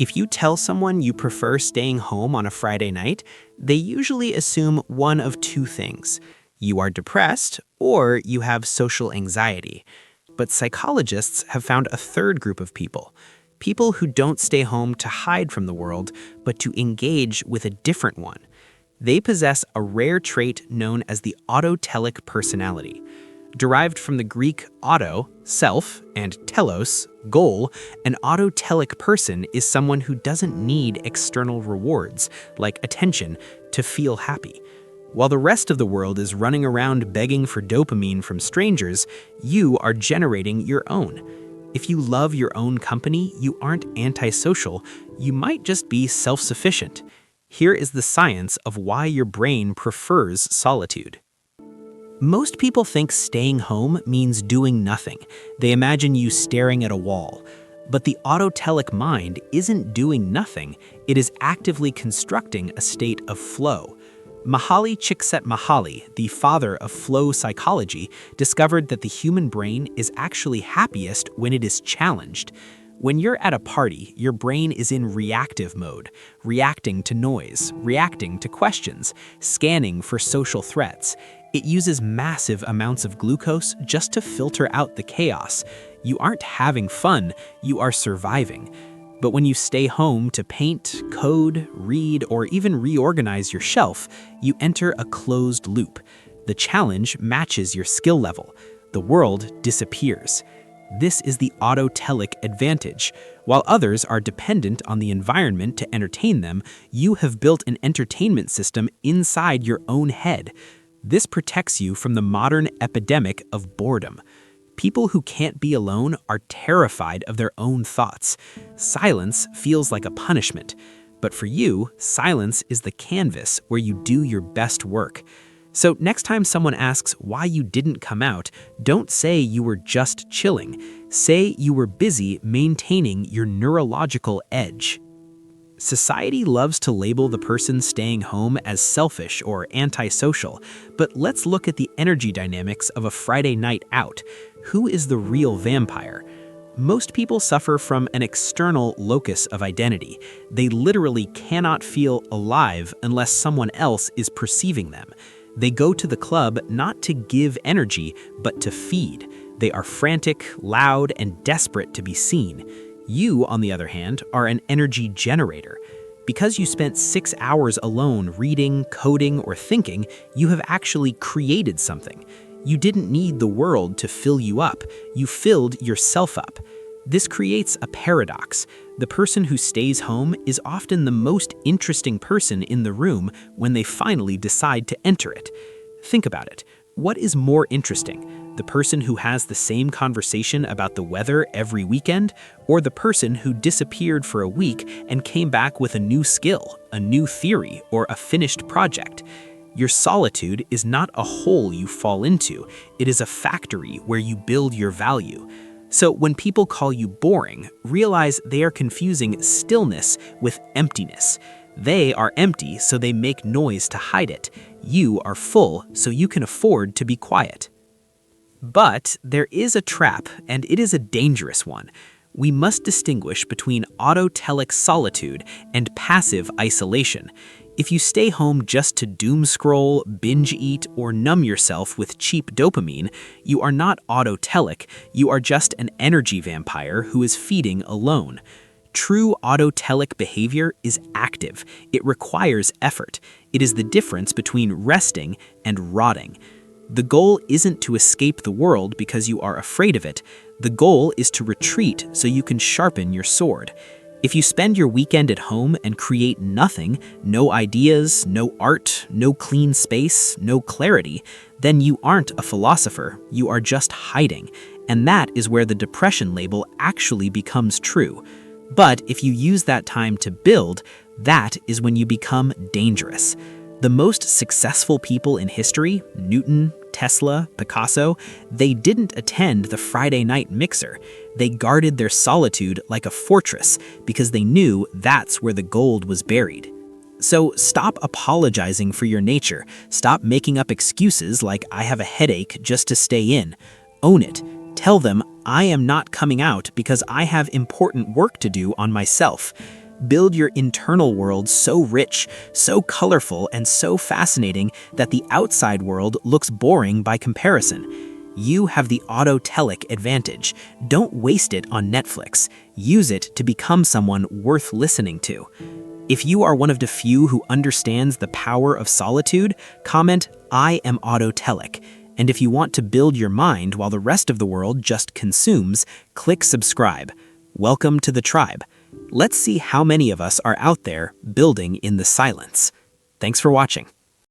If you tell someone you prefer staying home on a Friday night, they usually assume one of two things. You are depressed or you have social anxiety. But psychologists have found a third group of people. People who don't stay home to hide from the world, but to engage with a different one. They possess a rare trait known as the autotelic personality. Derived from the Greek auto, self, and telos, goal, an autotelic person is someone who doesn't need external rewards, like attention, to feel happy. While the rest of the world is running around begging for dopamine from strangers, you are generating your own. If you love your own company, you aren't antisocial, you might just be self-sufficient. Here is the science of why your brain prefers solitude. Most people think staying home means doing nothing. They imagine you staring at a wall. But the autotelic mind isn't doing nothing, it is actively constructing a state of flow. Mihaly Csikszentmihalyi, the father of flow psychology, discovered that the human brain is actually happiest when it is challenged. When you're at a party, your brain is in reactive mode, reacting to noise, reacting to questions, scanning for social threats. It uses massive amounts of glucose just to filter out the chaos. You aren't having fun, you are surviving. But when you stay home to paint, code, read, or even reorganize your shelf, you enter a closed loop. The challenge matches your skill level. The world disappears. This is the autotelic advantage. While others are dependent on the environment to entertain them, you have built an entertainment system inside your own head. This protects you from the modern epidemic of boredom. People who can't be alone are terrified of their own thoughts. Silence feels like a punishment. But for you, silence is the canvas where you do your best work. So next time someone asks why you didn't come out, don't say you were just chilling. Say you were busy maintaining your neurological edge. Society loves to label the person staying home as selfish or antisocial, but let's look at the energy dynamics of a Friday night out. Who is the real vampire? Most people suffer from an external locus of identity. They literally cannot feel alive unless someone else is perceiving them. They go to the club not to give energy, but to feed. They are frantic, loud, and desperate to be seen. You, on the other hand, are an energy generator. Because you spent 6 hours alone reading, coding, or thinking, you have actually created something. You didn't need the world to fill you up. You filled yourself up. This creates a paradox. The person who stays home is often the most interesting person in the room when they finally decide to enter it. Think about it. What is more interesting? The person who has the same conversation about the weather every weekend, or the person who disappeared for a week and came back with a new skill, a new theory, or a finished project? Your solitude is not a hole you fall into. It is a factory where you build your value. So when people call you boring, realize they are confusing stillness with emptiness. They are empty, so they make noise to hide it. You are full, so you can afford to be quiet. But there is a trap, and it is a dangerous one. We must distinguish between autotelic solitude and passive isolation. If you stay home just to doom scroll, binge eat, or numb yourself with cheap dopamine, you are not autotelic, you are just an energy vampire who is feeding alone. True autotelic behavior is active. It requires effort. It is the difference between resting and rotting. The goal isn't to escape the world because you are afraid of it. The goal is to retreat so you can sharpen your sword. If you spend your weekend at home and create nothing, no ideas, no art, no clean space, no clarity, then you aren't a philosopher, you are just hiding. And that is where the depression label actually becomes true. But if you use that time to build, that is when you become dangerous. The most successful people in history, Newton, Tesla, Picasso, they didn't attend the Friday night mixer. They guarded their solitude like a fortress because they knew that's where the gold was buried. So stop apologizing for your nature. Stop making up excuses like I have a headache just to stay in. Own it. Tell them I am not coming out because I have important work to do on myself. Build your internal world so rich, so colorful, and so fascinating that the outside world looks boring by comparison. You have the autotelic advantage. Don't waste it on Netflix. Use it to become someone worth listening to. If you are one of the few who understands the power of solitude, comment, "I am autotelic." And if you want to build your mind while the rest of the world just consumes, click subscribe. Welcome to the tribe. Let's see how many of us are out there building in the silence. Thanks for watching.